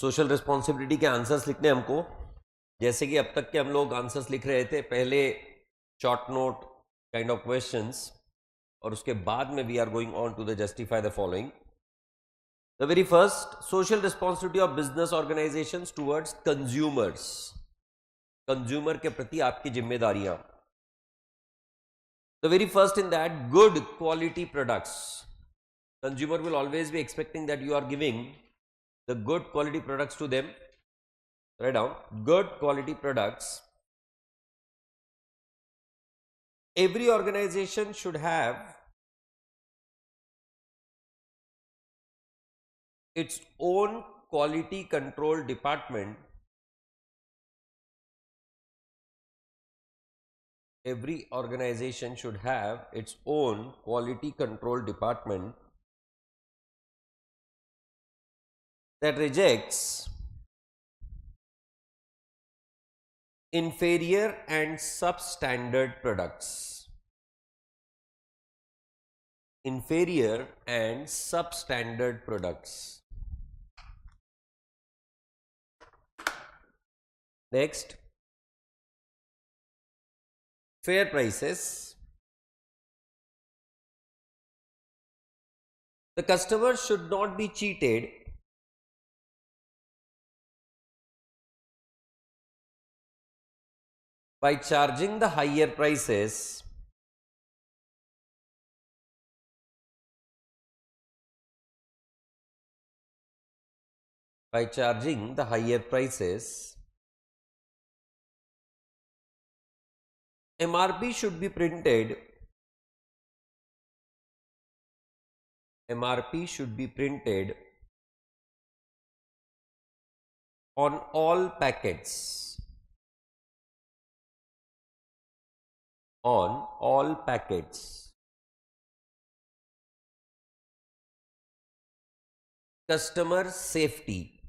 Social responsibility के answers लिखने हमको, जैसे कि अब तक के हम लोग आंसर्स लिख रहे थे, पहले short note kind of questions और उसके बाद में we are going on to the justify the following. The very first, social responsibility of business organisations towards consumers. Consumer के प्रति आपकी जिम्मेदारियां. The very first in that, good quality products. Consumer will always be expecting that you are giving the good quality products to them. Write down good quality products. Every organization should have its own quality control department. Every organization should have its own quality control department that rejects inferior and substandard products. Inferior and substandard products. Next, fair prices. The customer should not be cheated by charging the higher prices MRP should be printed. MRP should be printed on all packets. On all packets. Customer safety.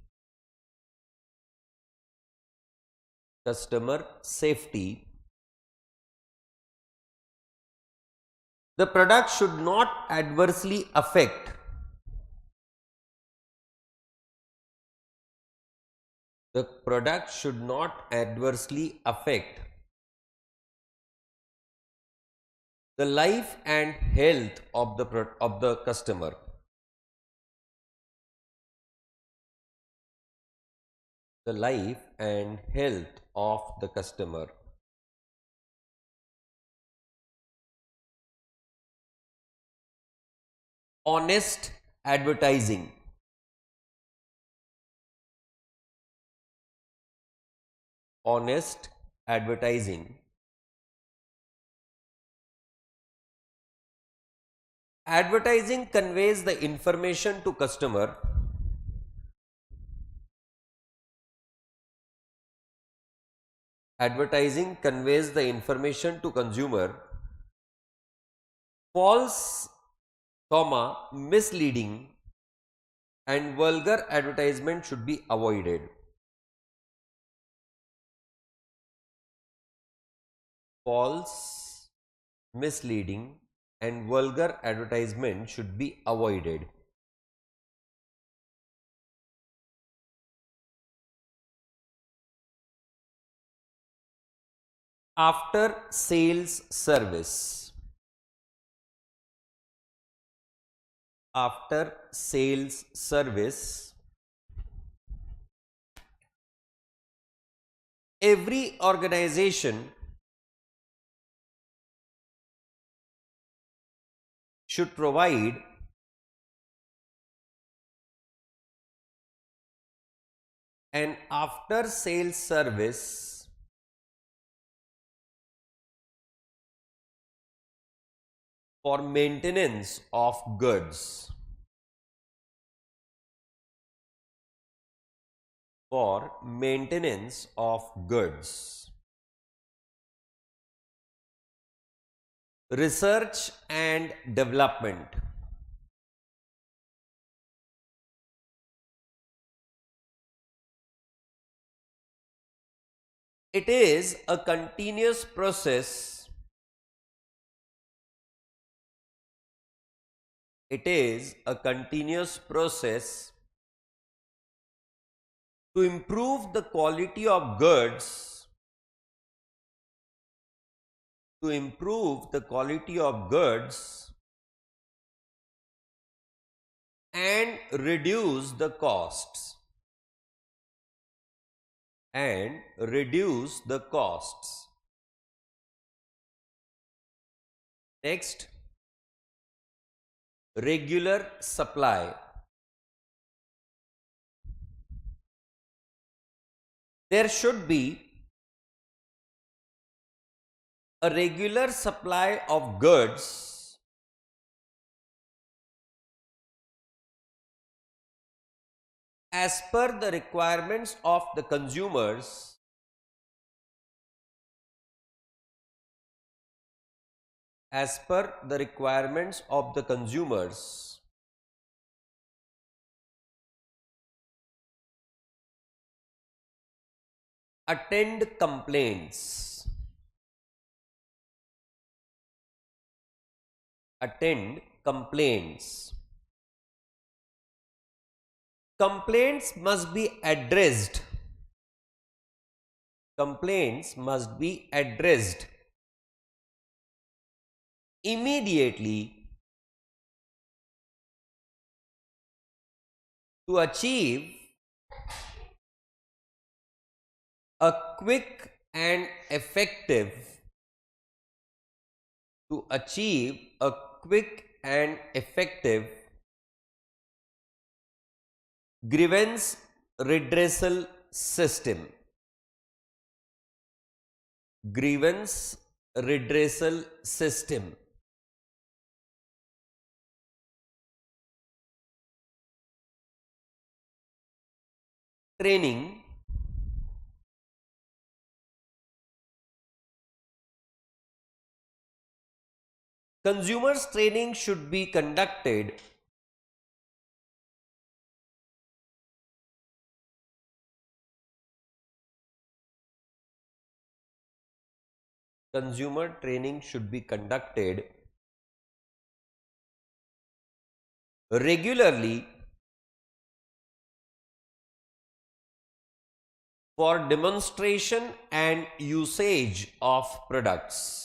Customer safety. The product should not adversely affect the product should not adversely affect the life and health of the customer. The life and health of the customer. Honest advertising. Honest advertising. Advertising conveys the information to customer. Advertising conveys the information to consumer. False, misleading and vulgar advertisement should be avoided. False, misleading and vulgar advertisement should be avoided. After sales service. After sales service, every organization should provide an after sales service for maintenance of goods. For maintenance of goods. Research and development. It is a continuous process. It is a continuous process to improve the quality of goods, to improve the quality of goods and reduce the costs, and reduce the costs. Next, regular supply. There should be a regular supply of goods as per the requirements of the consumers, as per the requirements of the consumers. Attend complaints. Attend complaints. Complaints must be addressed. Complaints must be addressed immediately to achieve a quick and effective, grievance redressal system. Grievance redressal system. Training. Consumers training should be conducted regularly for demonstration and usage of products.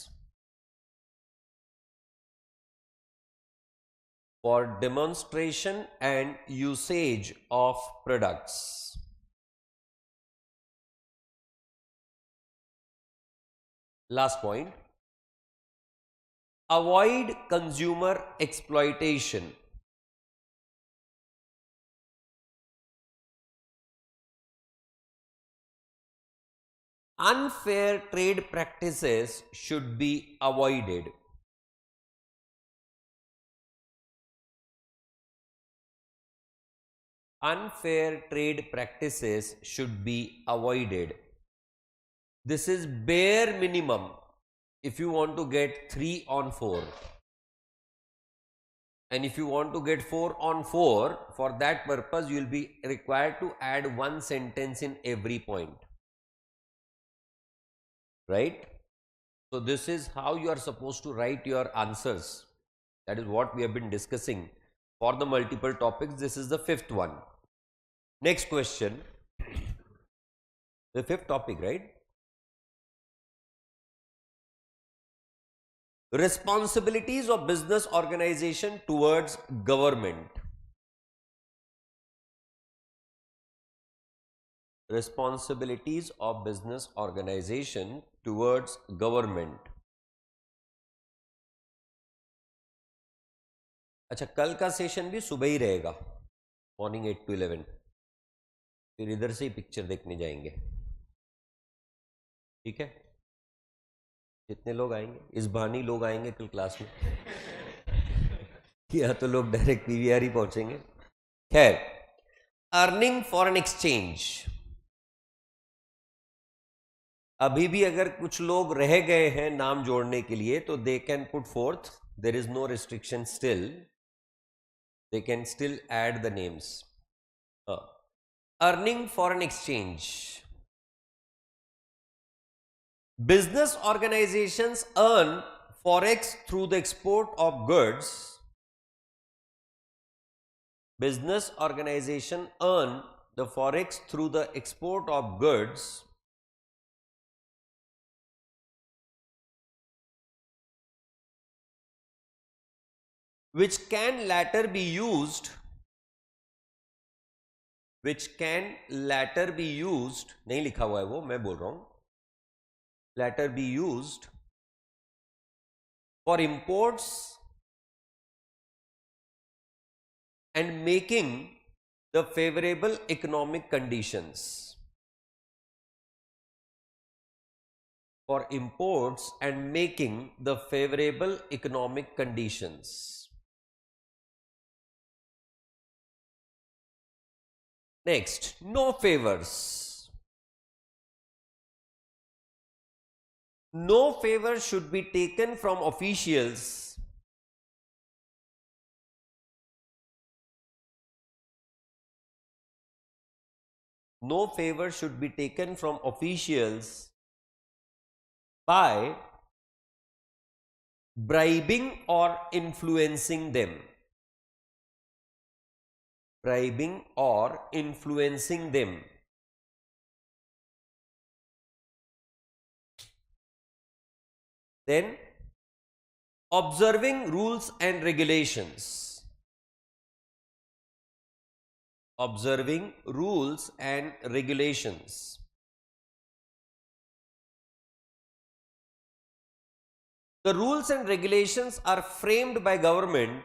For demonstration and usage of products. Last point. Avoid consumer exploitation. Unfair trade practices should be avoided. Unfair trade practices should be avoided. This is bare minimum if you want to get 3 on 4. And if you want to get 4 on 4, for that purpose you will be required to add one sentence in every point. Right? So this is how you are supposed to write your answers. That is what we have been discussing for the multiple topics. This is the 5th one. Next question. The 5th topic, right? Responsibilities of business organization towards government. Responsibilities of business organization towards government. अच्छा, कल का session भी सुबह ही रहेगा, morning 8 to 11. फिर इधर से ही picture देखने जाएंगे. ठीक है? कितने लोग आएंगे? इस बहाने लोग आएंगे कल क्लास में. या तो लोग डायरेक्ट पीवीआर ही पहुंचेंगे. खैर, अर्निंग फॉरेन एक्सचेंज. अभी भी अगर कुछ लोग रह गए हैं नाम जोड़ने के लिए तो they can put forth. There is no restriction still. They can still add the names. Earning foreign exchange. Business organizations earn forex through the export of goods. Business organization earn the forex through the export of goods which can later be used नहीं लिखा हुआ है वो, मैं बोल रहा हूं later be used for imports and making the favorable economic conditions. For imports and making the favorable economic conditions. Next, no favors. No favor should be taken from officials by bribing or influencing them. Bribing or influencing them. Then, observing rules and regulations. Observing rules and regulations. The rules and regulations are framed by government.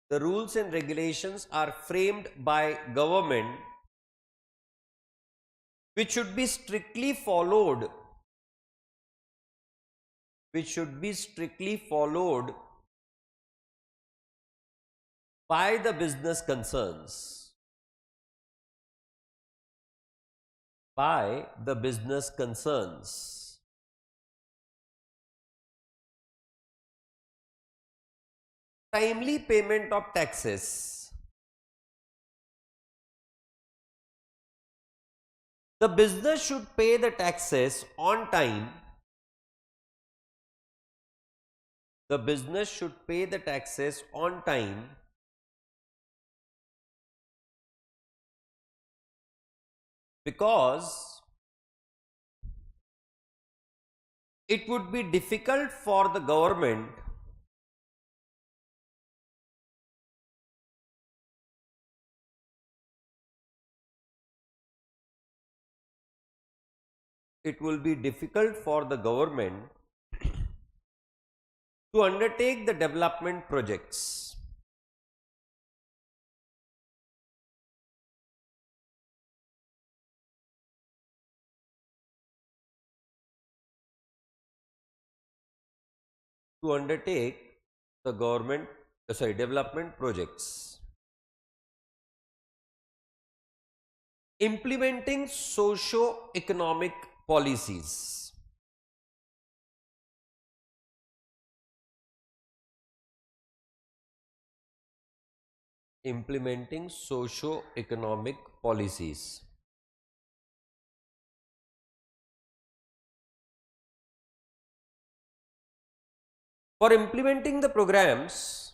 The rules and regulations are framed by government, which should be strictly followed. By the business concerns. By the business concerns. Timely payment of taxes. The business should pay the taxes on time. The business should pay the taxes on time because it would be difficult for the government to undertake the development projects. To undertake the development projects. Implementing socio-economic policies. Implementing socio-economic policies. For implementing the programs,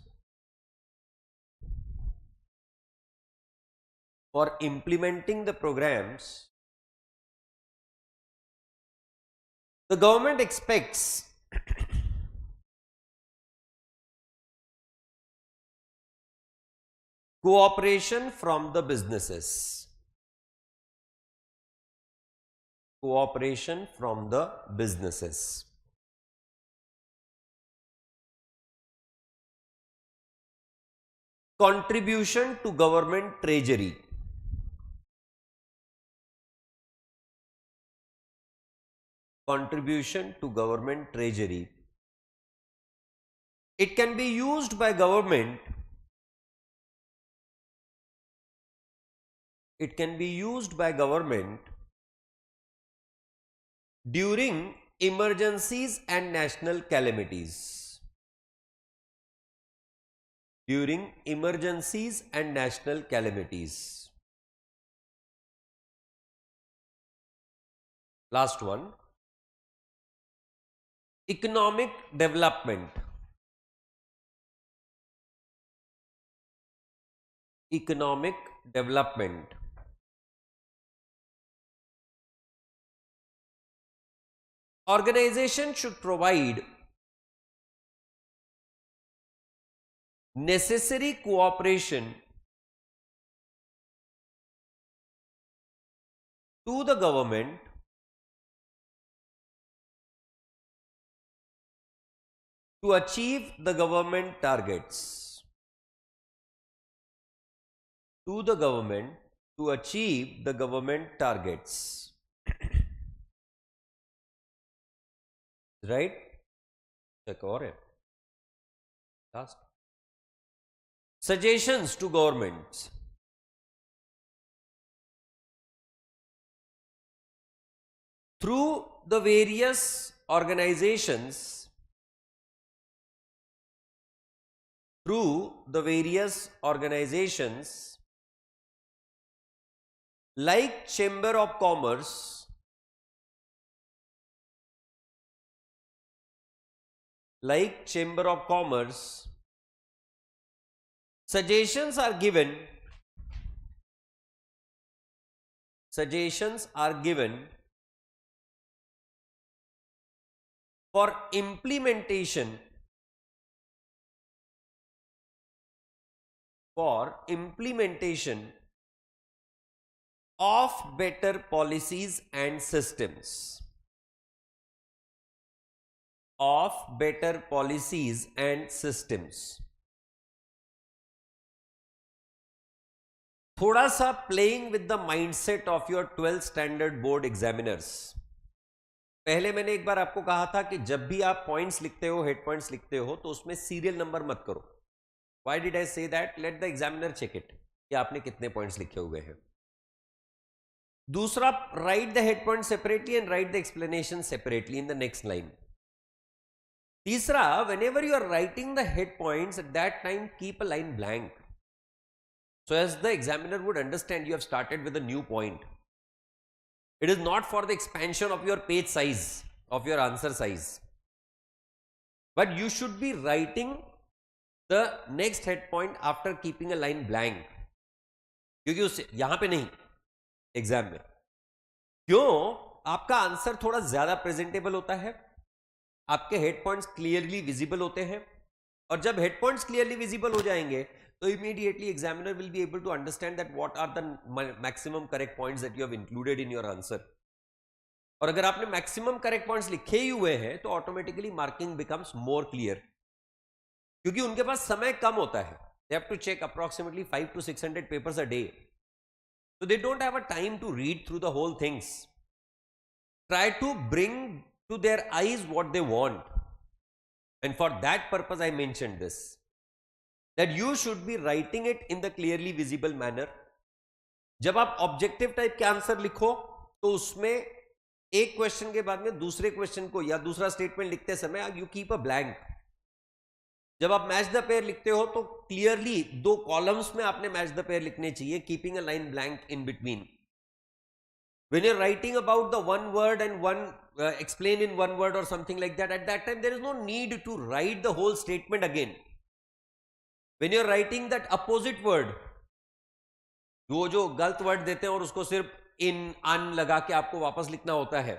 the government expects cooperation from the businesses. Cooperation from the businesses. Contribution to government treasury. Contribution to government treasury. It can be used by government. It can be used by government during emergencies and national calamities. During emergencies and national calamities. Last one. Economic development. economic development. Organization should provide necessary cooperation to the government to achieve the government targets. To the government to achieve the government targets. Right? Check और है. Last. Suggestions to governments. Through the various organizations, like Chamber of Commerce, suggestions are given for implementation of better policies and systems. थोड़ा सा playing with the mindset of your 12th standard board examiners. पहले मैंने एक बार आपको कहा था कि जब भी आप पॉइंट्स लिखते हो, हेड पॉइंट्स लिखते हो, तो उसमें सीरियल नंबर मत करो. Why did I say that? Let the examiner check it कि आपने कितने पॉइंट्स लिखे हुए हैं. दूसरा, write the head point separately and write the explanation separately in the next line. तीसरा, whenever you are writing the head points, at that time keep a line blank, so as the examiner would understand you have started with a new point. It is not for the expansion of your page size, of your answer size, but you should be writing the next head point after keeping a line blank. क्योंकि उससे यहां पे नहीं, exam में क्यों आपका answer थोड़ा ज्यादा प्रेजेंटेबल होता है, आपके हेड पॉइंट्स क्लियरली विजिबल होते हैं, और जब हेड पॉइंट्स क्लियरली विजिबल हो जाएंगे तो immediately examiner will be able to understand that what are the maximum correct points that you have included in your answer. और अगर आपने मैक्सिमम करेक्ट पॉइंट्स लिखे ही हुए हैं तो automatically marking becomes more clear, क्योंकि उनके पास समय कम होता है. They have to check approximately 500 to 600 papers a day, so they don't have a time to read through the whole things. Try to bring to their eyes what they want, and for that purpose I mentioned this, that you should be writing it in the clearly visible manner. जब आप objective type के answer लिखो तो उसमें एक question के बाद में दूसरे क्वेश्चन को या दूसरा स्टेटमेंट लिखते समय यू कीप अ ब्लैंक. जब आप मैच द पेयर लिखते हो तो क्लियरली 2 कॉलम्स में आपने मैच द पेयर लिखने चाहिए, keeping a line blank in between. When you're writing about the one word and one explain in one word or something like that, at that time there is no need to write the whole statement again. When you're writing that opposite word, वो जो गलत word देते हैं और उसको सिर्फ इन अन लगा के आपको वापस लिखना होता है,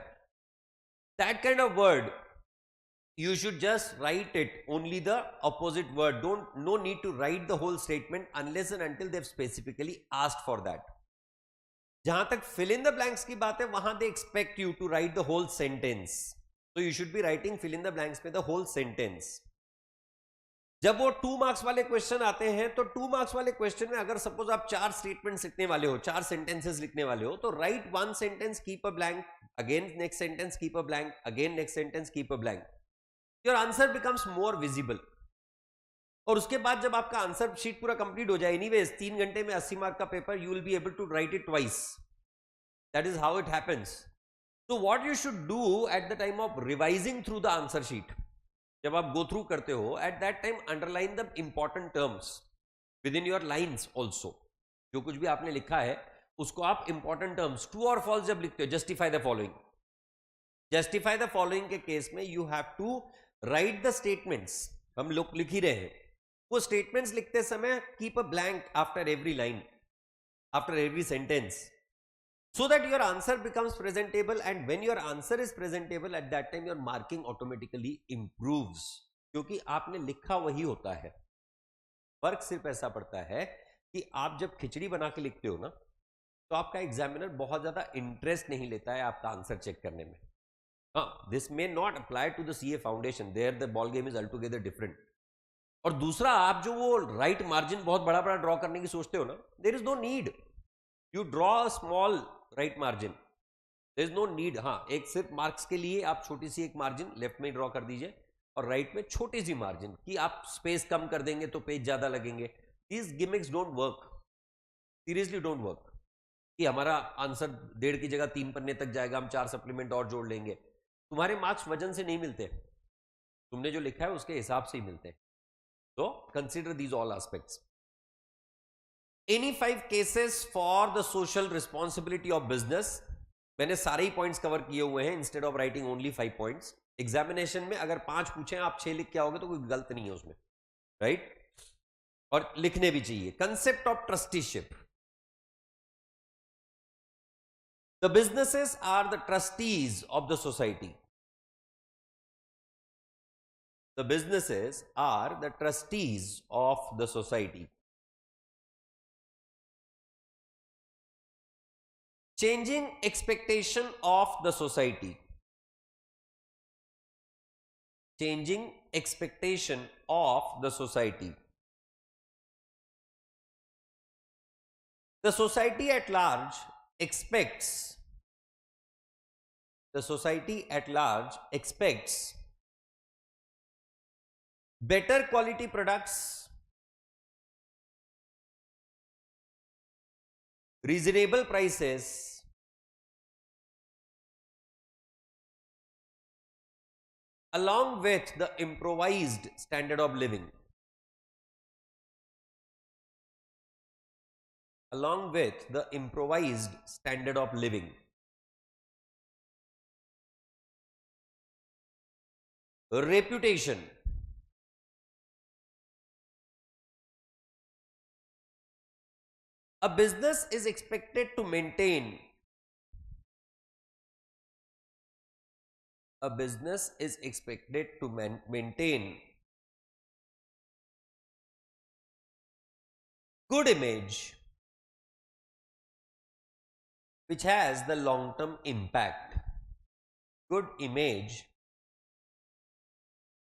that kind of word you should just write it only the opposite word. No need to write the whole statement unless and until they've specifically asked for that. जहां तक fill in the blanks की बात है, वहां they expect you to write the whole sentence, so you should be writing fill in the blanks में the whole sentence. जब वो 2 marks वाले क्वेश्चन आते हैं तो 2 मार्क्स वाले क्वेश्चन में अगर सपोज आप 4 स्टेटमेंट्स लिखने वाले हो, 4 सेंटेंसेस लिखने वाले हो, तो right 1 sentence, keep a blank, again next sentence, keep a blank, again next sentence, keep a blank. Your answer becomes more visible. और उसके बाद जब आपका आंसर शीट पूरा कंप्लीट हो जाए, एनीवेज 3 घंटे में 80 मार्क का paper, you will be able to write it twice. That is how it happens. So what you should do at the time of revising through the answer sheet, जब आप go through करते हो, at that time underline the important terms within your lines also. जो कुछ भी आपने लिखा है उसको आप इंपॉर्टेंट टर्म्स, ट्रू और फॉल्स जब लिखते हो, justify the following. Justify the following के केस में you have to write the statements, हम लोग लिख ही रहे हैं, वो स्टेटमेंट्स लिखते समय keep a blank after every line, after every sentence, so that your answer becomes presentable, and when your answer is presentable, at that time your marking automatically improves, क्योंकि आपने लिखा वही होता है। फर्क सिर्फ ऐसा पड़ता है कि आप जब खिचड़ी बना के लिखते हो ना, तो आपका एग्जामिनर बहुत ज्यादा इंटरेस्ट नहीं लेता है आपका आंसर चेक करने में। हाँ, this may not apply to the CA foundation, there the ball game is altogether different. और दूसरा, आप जो वो राइट मार्जिन बहुत बड़ा बड़ा ड्रॉ करने की सोचते हो ना, there is no need, you draw a small right margin, there is no need. हाँ, एक सिर्फ मार्क्स के लिए आप छोटी सी एक मार्जिन लेफ्ट में ड्रॉ कर दीजिए और राइट में छोटी सी मार्जिन, कि आप स्पेस कम कर देंगे तो पेज ज्यादा लगेंगे। These gimmicks don't work, seriously don't work, कि हमारा आंसर 1.5 की जगह 3 पन्ने तक जाएगा, हम 4 सप्लीमेंट और जोड़ लेंगे। तुम्हारे मार्क्स वजन से नहीं मिलते, तुमने जो लिखा है उसके हिसाब से ही मिलते हैं। तो consider these all aspects. Any 5 cases for the social responsibility of business, मैंने सारे ही पॉइंट्स कवर किए हुए हैं, instead of writing only 5 points. Examination में अगर 5 पूछे आप 6 लिख के आओगे तो कोई गलत नहीं है उसमें, राइट? और लिखने भी चाहिए। Concept of trusteeship, the businesses are the trustees of the society. The businesses are the trustees of the society. Changing expectation of the society. Changing expectation of the society. The society at large expects, the society at large expects better quality products, reasonable prices, along with the improvised standard of living. Along with the improvised standard of living. Reputation. A business is expected to maintain. A business is expected to maintain good image, which has the long-term impact. Good image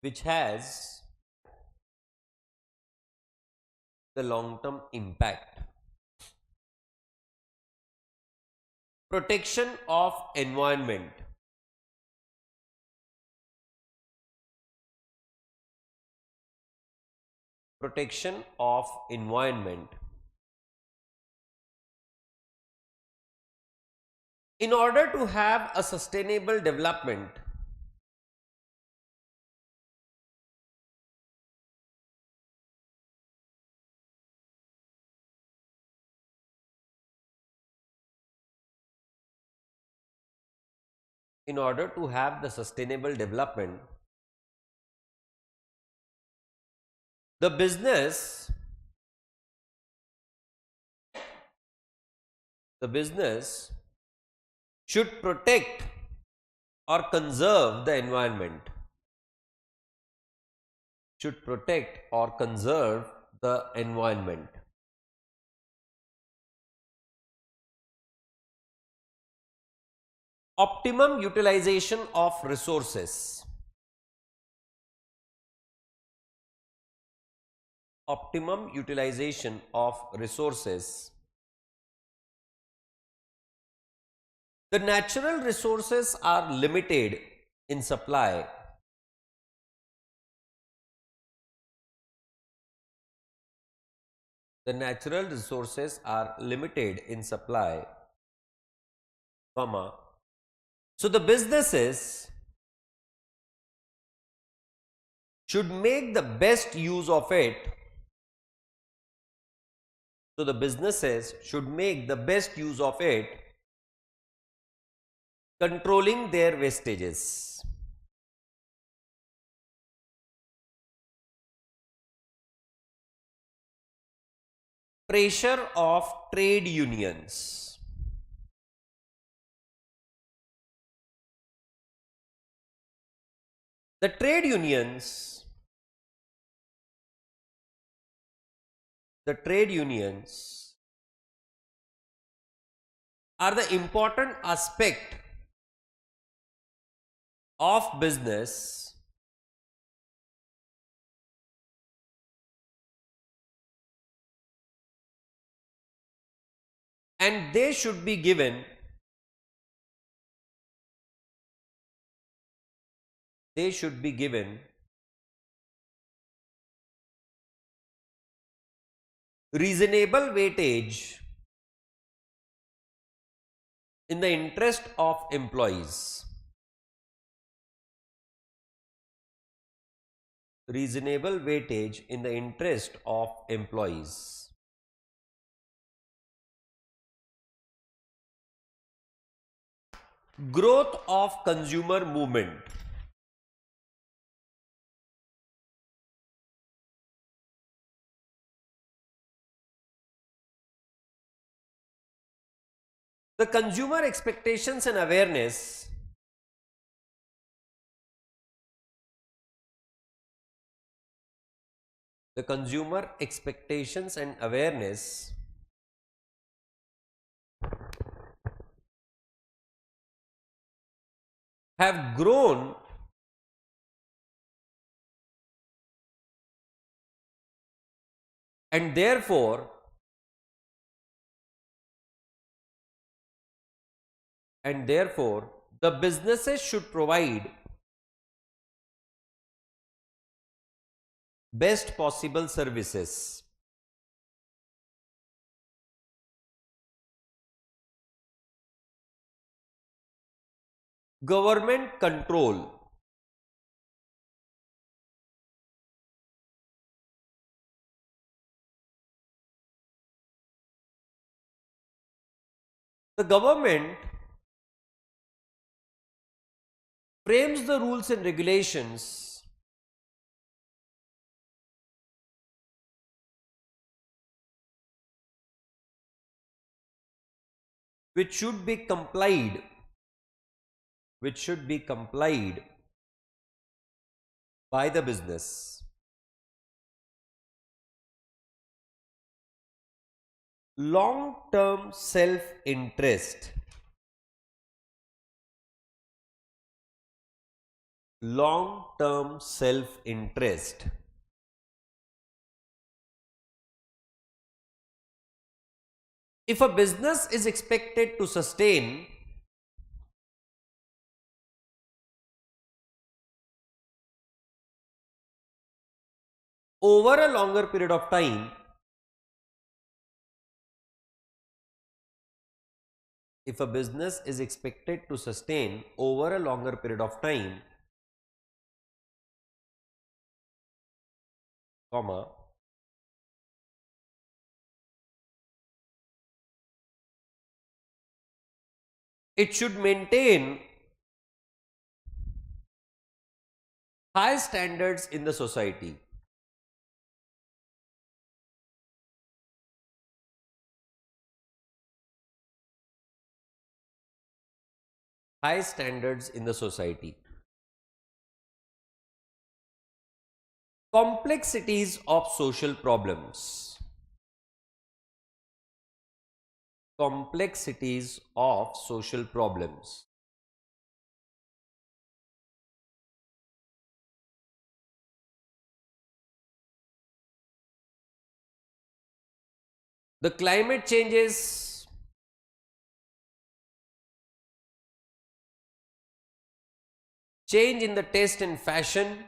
which has the long-term impact. Protection of environment. Protection of environment. In order to have a sustainable development, in order to have the sustainable development, the business should protect or conserve the environment. Should protect or conserve the environment. Optimum utilization of resources. Optimum utilization of resources. The natural resources are limited in supply. The natural resources are limited in supply, comma. So the businesses should make the best use of it. So the businesses should make the best use of it, controlling their wastages. pressure of trade unions. The trade unions are the important aspect of business and they should be given reasonable weightage in the interest of employees. Reasonable weightage in the interest of employees. Growth of consumer movement. The consumer expectations and awareness have grown and therefore the businesses should provide best possible services. Government control. The government frames the rules and regulations which should be complied by the business. Long-term self-interest. Long-term self-interest. If a business is expected to sustain over a longer period of time, comma, it should maintain high standards in the society. High standards in the society. Complexities of social problems. Complexities of social problems. The climate changes, change in the taste and fashion,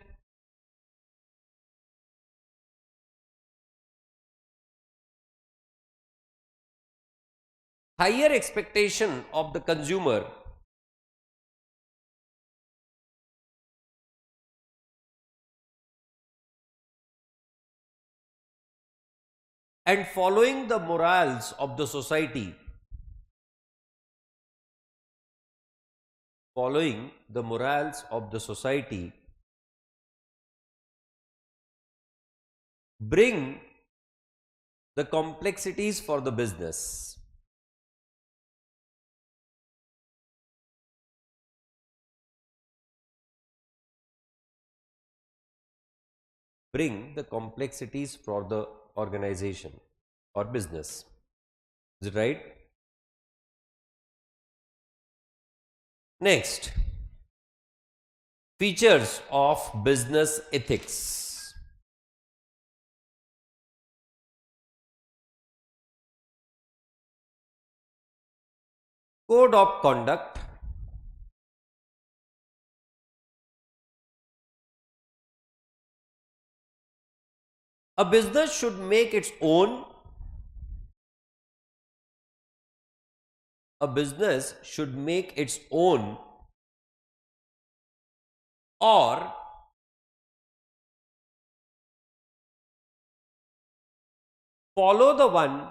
higher expectation of the consumer, and following the morals of the society. Following the morals of the society bring the complexities for the business. Bring the complexities for the organization or business. Is it right? Next, features of business ethics. Code of conduct. A business should make its own. A business should make its own or follow the one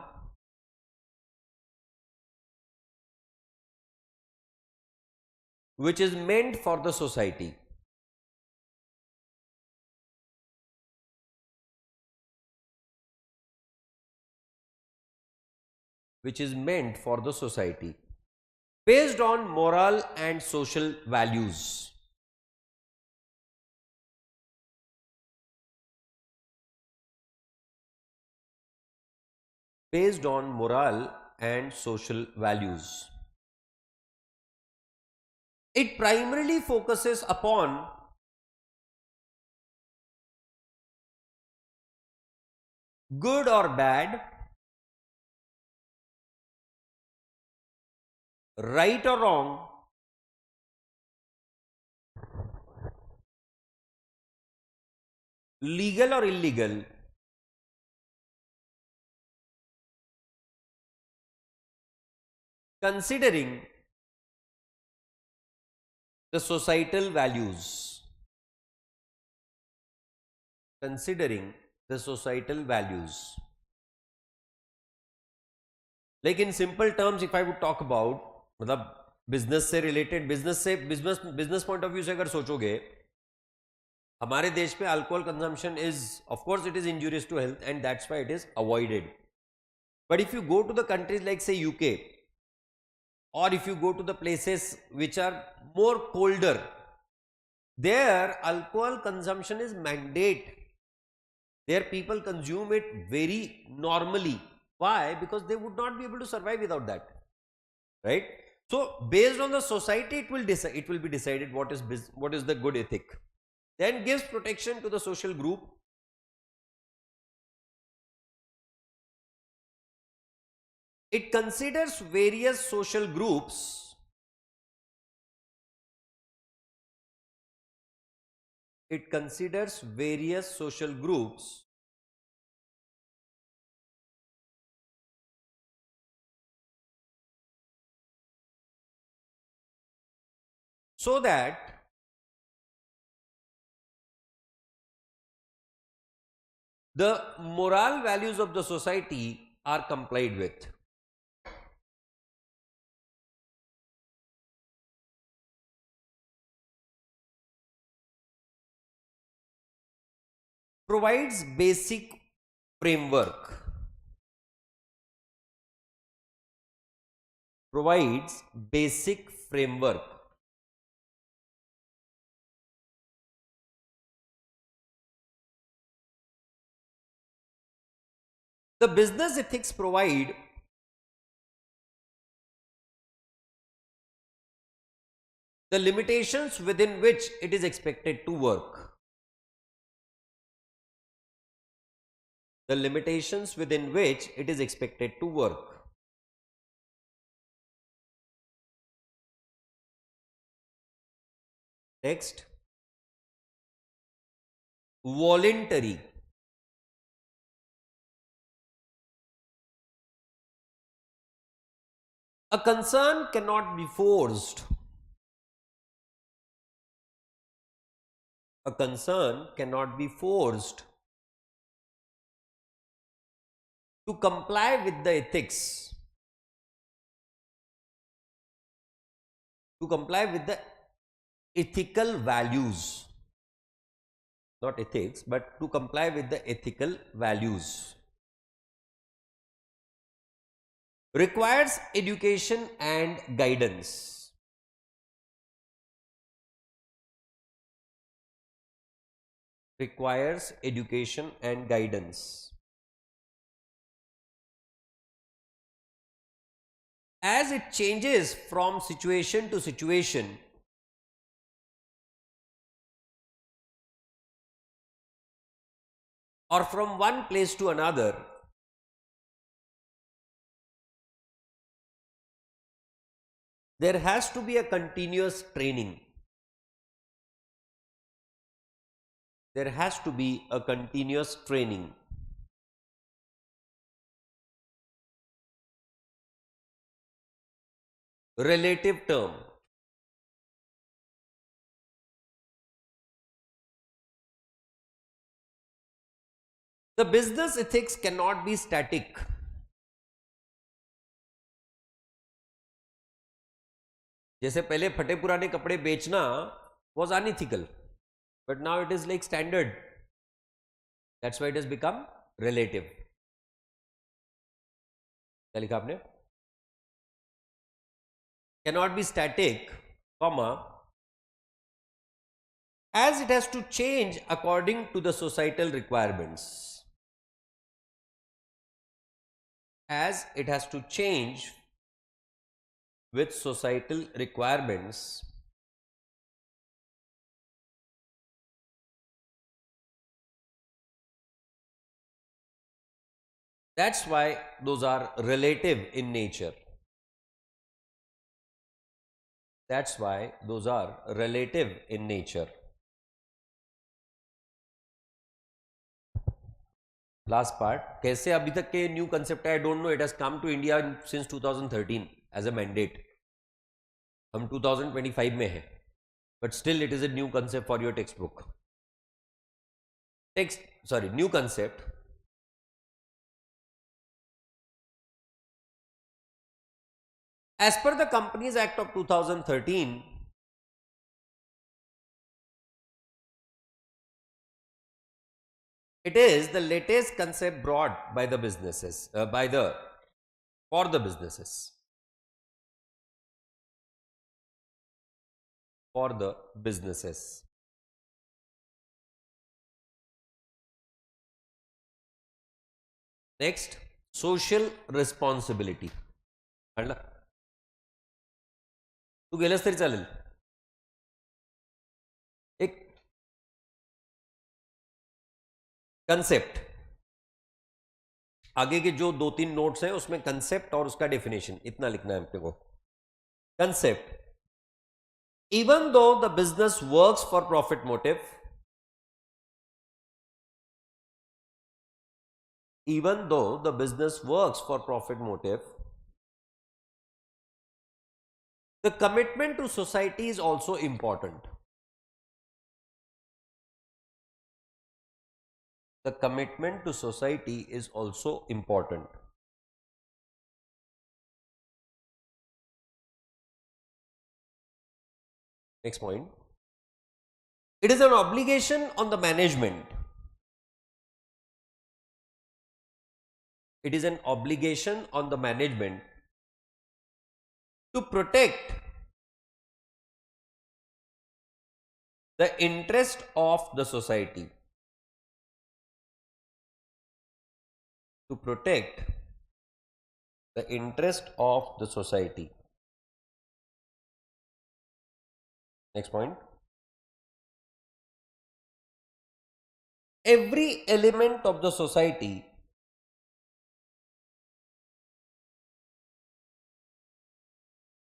which is meant for the society. Which is meant for the society. Based on moral and social values. Based on moral and social values. It primarily focuses upon good or bad, right or wrong, legal or illegal, considering the societal values. Considering the societal values. Like in simple terms, if I would talk about, मतलब business से related, business point of view से अगर सोचोगे, हमारे देश में alcohol consumption is of course it is injurious to health and that's why it is avoided. But if you go to the countries like say UK, or if you go to the places which are more colder, there alcohol consumption is mandate. There people consume it very normally. Why? Because they would not be able to survive without that, right? So based on the society, it will be decided what is the good ethic. Then gives protection to the social group. It considers various social groups. It considers various social groups so that the moral values of the society are complied with. Provides basic framework. Provides basic framework. The business ethics provide the limitations within which it is expected to work. The limitations within which it is expected to work. Next, voluntary. A concern cannot be forced. A concern cannot be forced to comply with the ethics. To comply with the ethical values. Not ethics, but to comply with the ethical values. requires education and guidance. Requires education and guidance. As it changes from situation to situation, or from one place to another, there has to be a continuous training. There has to be a continuous training. Relative term. The business ethics cannot be static. जैसे पहले फटे पुराने कपड़े बेचना was unethical, but now it is like standard. That's why it has become relative. क्या लिखा आपने? Cannot be static, comma, as it has to change according to the societal requirements. As it has to change with societal requirements. That's why those are relative in nature. That's why those are relative in nature. Last part, कैसे अभी तक के new concept है? I don't know. It has come to India since 2013 as a mandate. हम 2025 में हैं, but still it is a new concept for your textbook. New concept. As per the Companies Act of 2013, it is the latest concept brought by the businesses, for the businesses. For the businesses. Next, social responsibility. तू गेलास तरी चालेल. एक concept, आगे के जो 2-3 notes हैं उसमें कंसेप्ट और उसका डेफिनेशन इतना लिखना है अपने को. Concept, even though the business works for profit motive, even though the business works for profit motive, the commitment to society is also important. The commitment to society is also important. Next point. It is an obligation on the management. It is an obligation on the management to protect the interest of the society. To protect the interest of the society. Next point. Every element of the society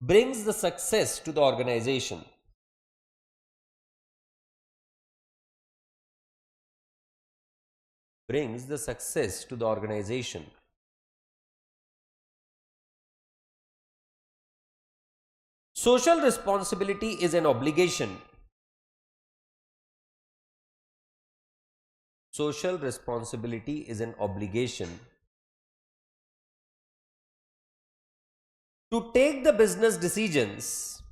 brings the success to the organization. Brings the success to the organization. Social responsibility is an obligation. Social responsibility is an obligation to take the business decisions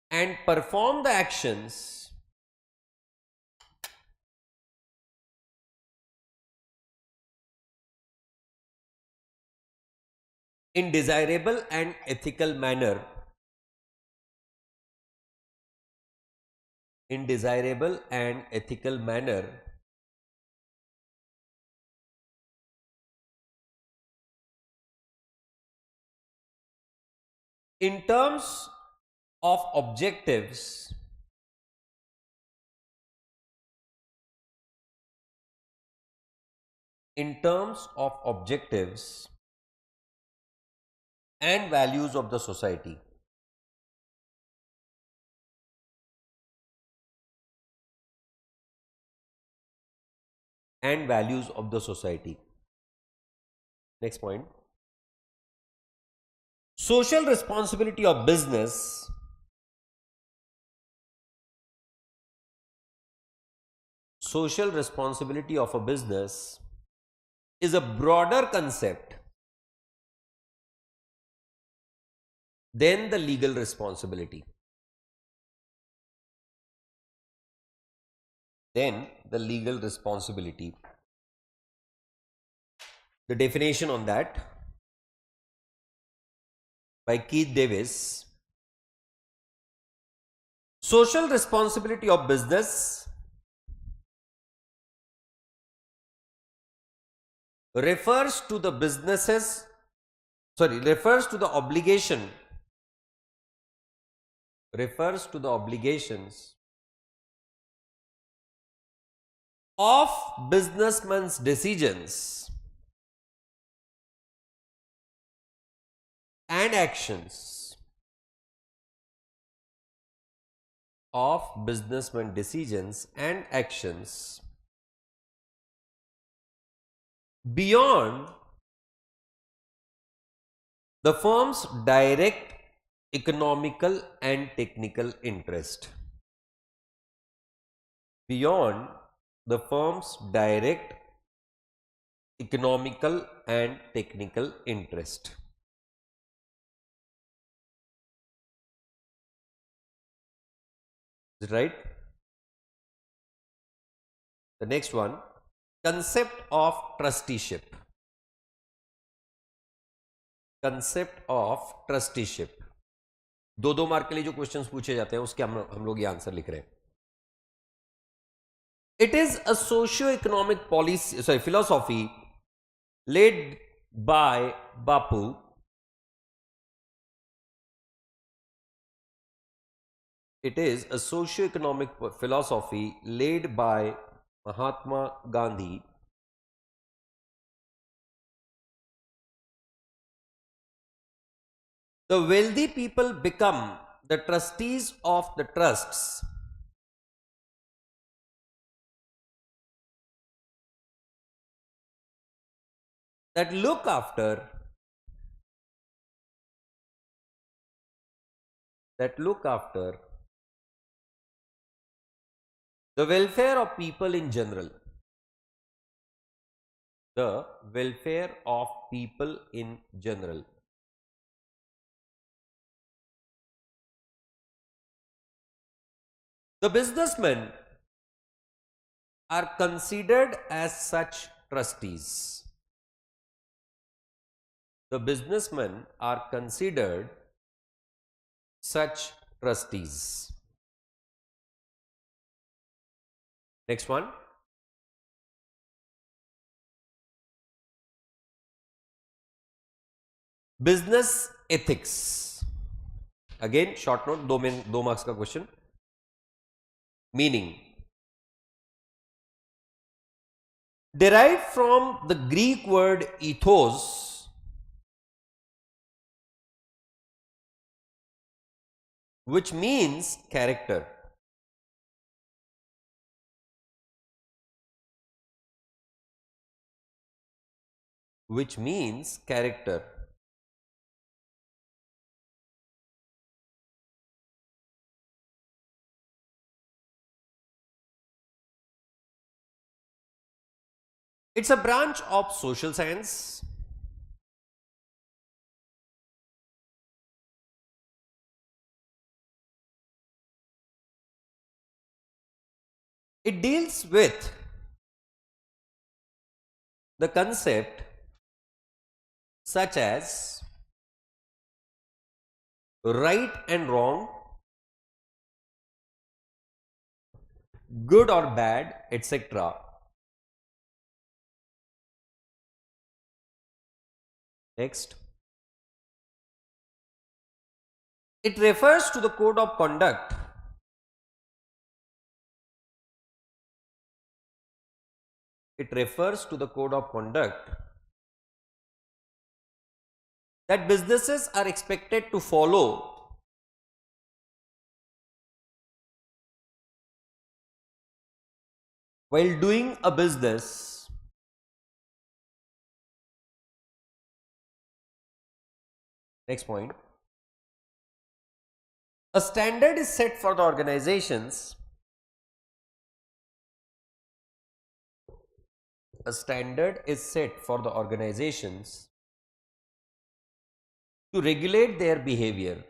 and perform the actions in desirable and ethical manner, in desirable and ethical manner, in terms of objectives, in terms of objectives and values of the society. And values of the society. Next point. Social responsibility of business social responsibility of a business is a broader concept than the legal responsibility. Then the legal responsibility. The definition on that by Keith Davis. Social responsibility of business refers to the obligations of businessmen's decisions and actions beyond the firm's direct economical and technical interest. Beyond the firm's direct economical and technical interest. Is it right? The next one, concept of trusteeship. Concept of trusteeship. दो mark के लिए जो questions पूछे जाते हैं उसके हम लोग ये आंसर लिख रहे हैं. It is a socio economic policy philosophy led by Bapu It is a socio-economic philosophy led by Mahatma Gandhi. The wealthy people become the trustees of the trusts that look after the welfare of people in general. The welfare of people in general. The businessmen are considered as such trustees. The businessmen are considered such trustees. Next one. Business ethics. Again, short note, दो marks का question. Meaning. Derived from the Greek word ethos, which means character. Which means character. It's a branch of social science. It deals with the concept such as right and wrong, good or bad, etc. Next. It refers to the code of conduct that businesses are expected to follow while doing a business. Next point. A standard is set for the organizations. A standard is set for the organizations to regulate their behavior.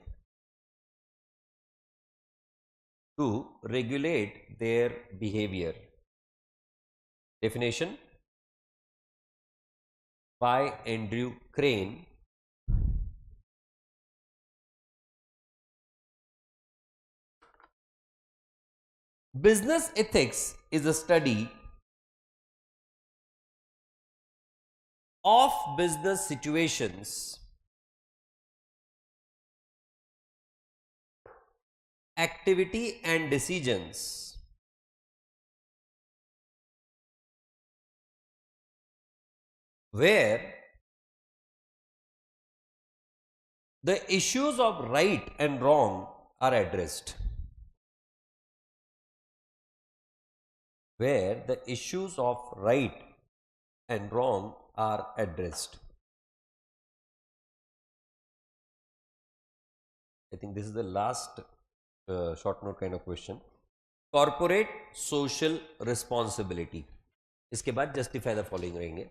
Definition by Andrew Crane. Business ethics is a study of business situations, activity and decisions where the issues of right and wrong are addressed. Where the issues of right and wrong are addressed. I think this is the last short note kind of question. Corporate social responsibility. इसके बाद justify the following रहेंगे.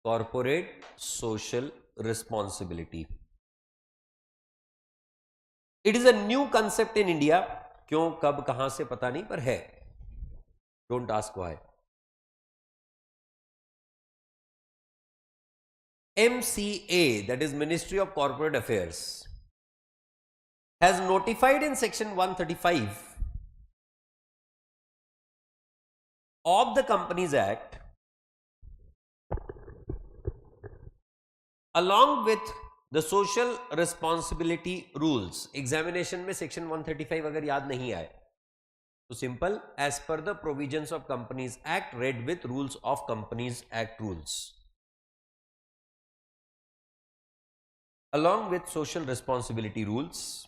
Corporate social responsibility. It is a new concept in India. क्यों, कब, कहां से पता नहीं, पर है. Don't ask why. MCA, that is Ministry of Corporate Affairs, has notified in section 135 of the Companies Act, along with the social responsibility rules. Examination में section 135 अगर याद नहीं आए तो simple, as per the provisions of Companies Act, read with rules of Companies Act rules, along with social responsibility rules.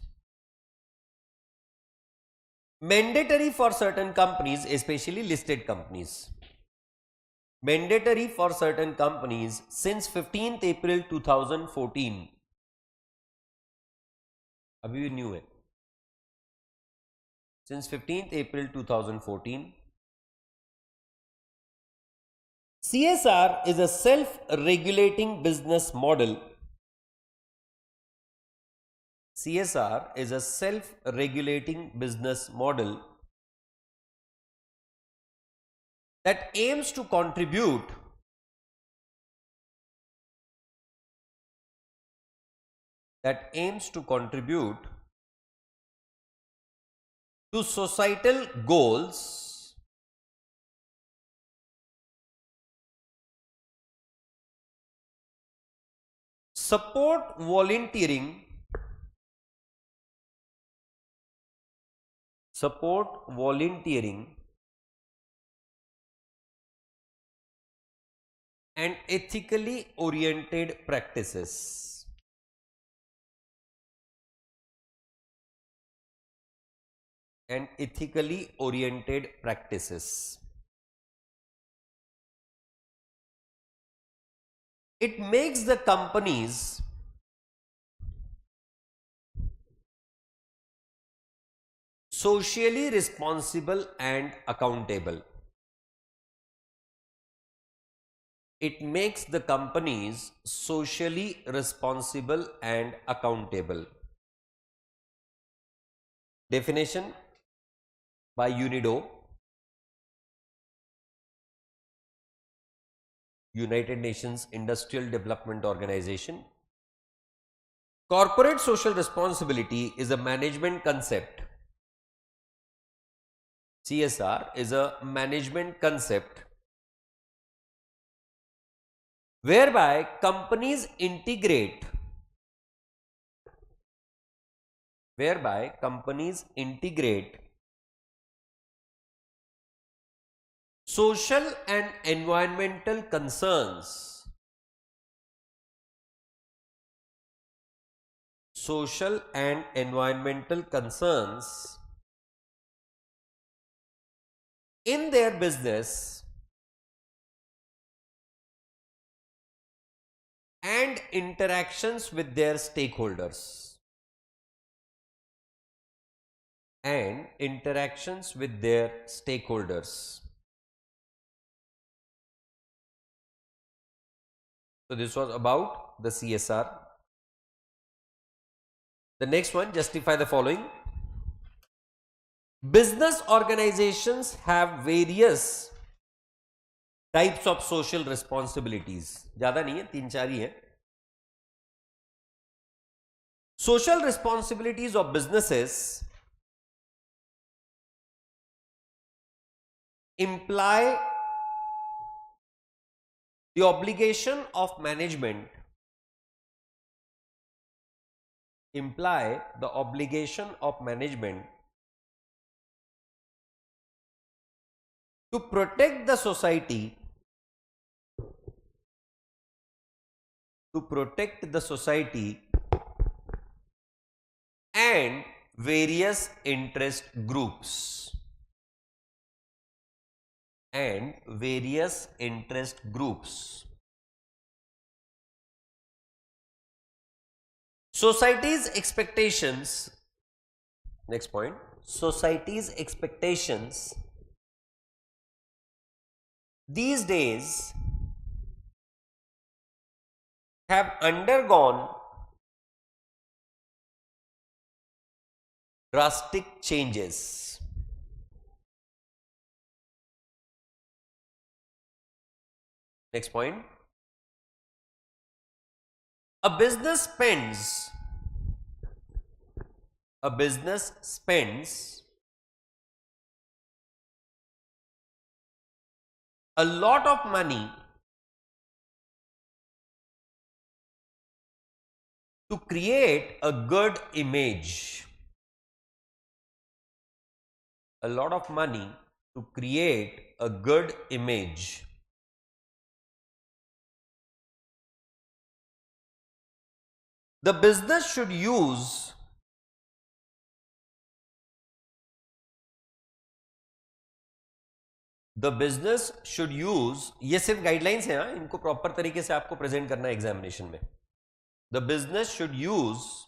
Mandatory for certain companies, especially listed companies. Mandatory for certain companies since 15th April 2014. अभी भी new है. Since 15th April 2014. CSR is a self-regulating business model. CSR is a self-regulating business model that aims to contribute to societal goals support volunteering and ethically oriented practices. It makes the companies socially responsible and accountable. It makes the companies socially responsible and accountable. Definition by UNIDO, United Nations Industrial Development Organization. Corporate social responsibility is a management concept. CSR is a management concept whereby companies integrate social and environmental concerns in their business and interactions with their stakeholders. So this was about the CSR. The next one, justify the following. Business organizations have various types of social responsibilities. ज़्यादा नहीं है, 3-4 ही है. Social responsibilities of businesses imply the obligation of management to protect the society and various interest groups. Society's expectations, next point, society's expectations these days have undergone drastic changes. Next point. A business spends a lot of money to create a good image. The business should use ये सिर्फ guidelines है, इनको proper तरीके से आपको present करना है examination में. The business should use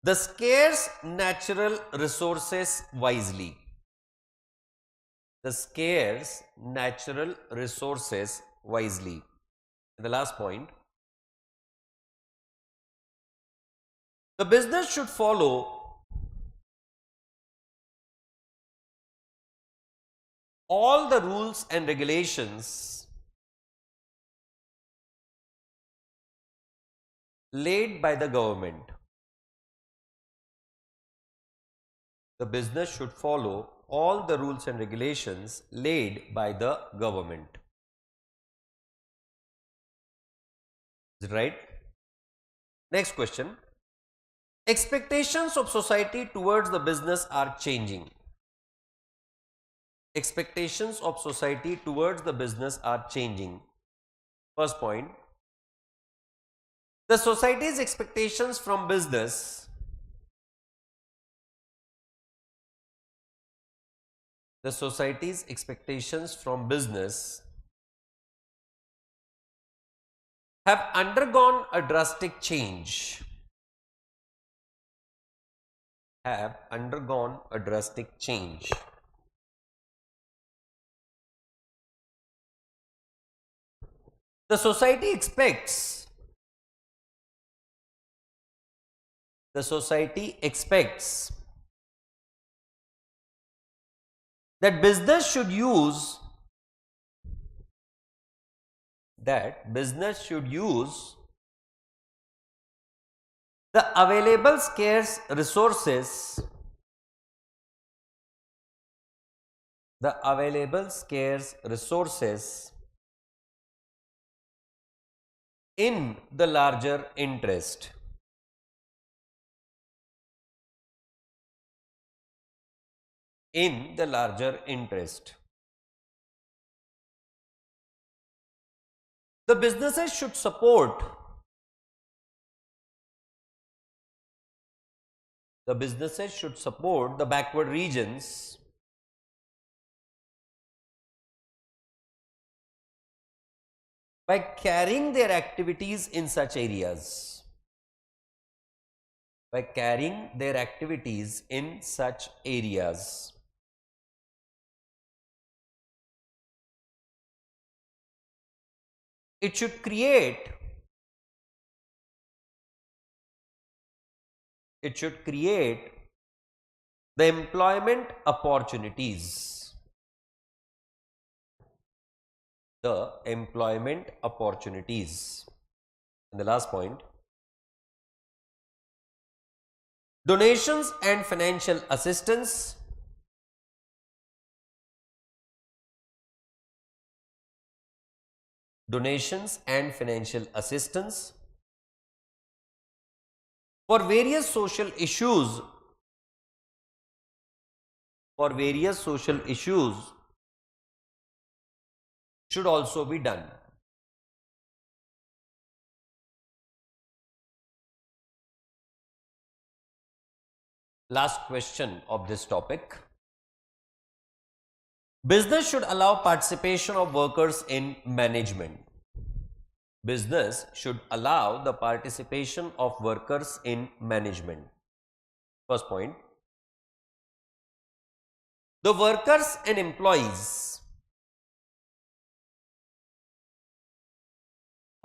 the scarce natural resources wisely. And the last point, the business should follow all the rules and regulations laid by the government. The business should follow all the rules and regulations laid by the government. Is it right? Next question. Expectations of society towards the business are changing. First point. The society's expectations from business have undergone a drastic change. The society expects that business should use The available scarce resources, the available scarce resources in the larger interest. In the larger interest. The businesses should support the backward regions by carrying their activities in such areas. By carrying their activities in such areas. It should create the employment opportunities. The employment opportunities. And the last point, donations and financial assistance for various social issues should also be done. Last question of this topic. Business should allow participation of workers in management. Business should allow the participation of workers in management. First point. The workers and employees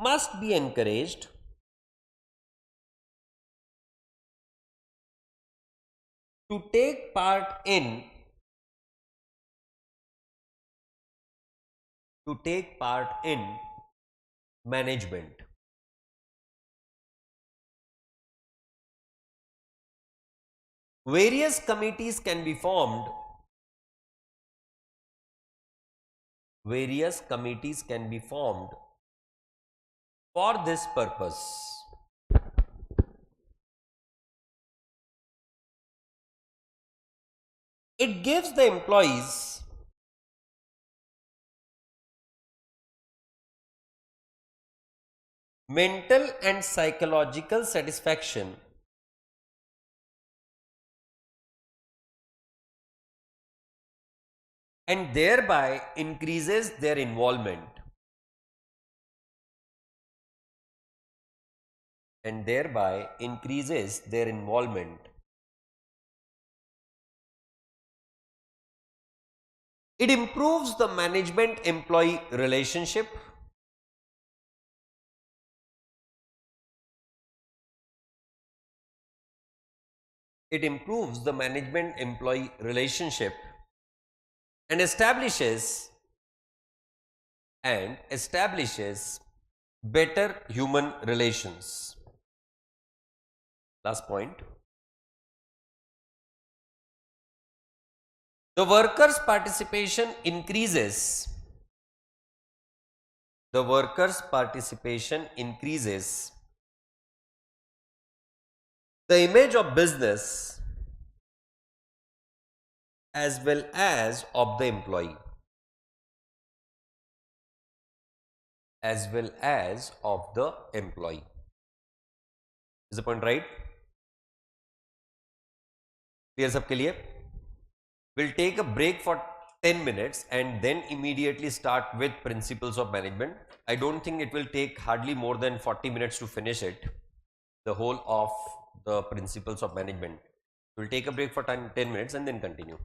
must be encouraged to take part in management. Various committees can be formed. For this purpose. It gives the employees mental and psychological satisfaction and thereby increases their involvement. It improves the management-employee relationship. And establishes better human relations. Last point. The workers' participation increases. The image of business as well as of the employee. Is the point right? Clear सबके लिए? We'll take a break for 10 minutes and then immediately start with principles of management. I don't think it will take hardly more than 40 minutes to finish it, the whole of the principles of management. We'll take a break for 10 minutes and then continue.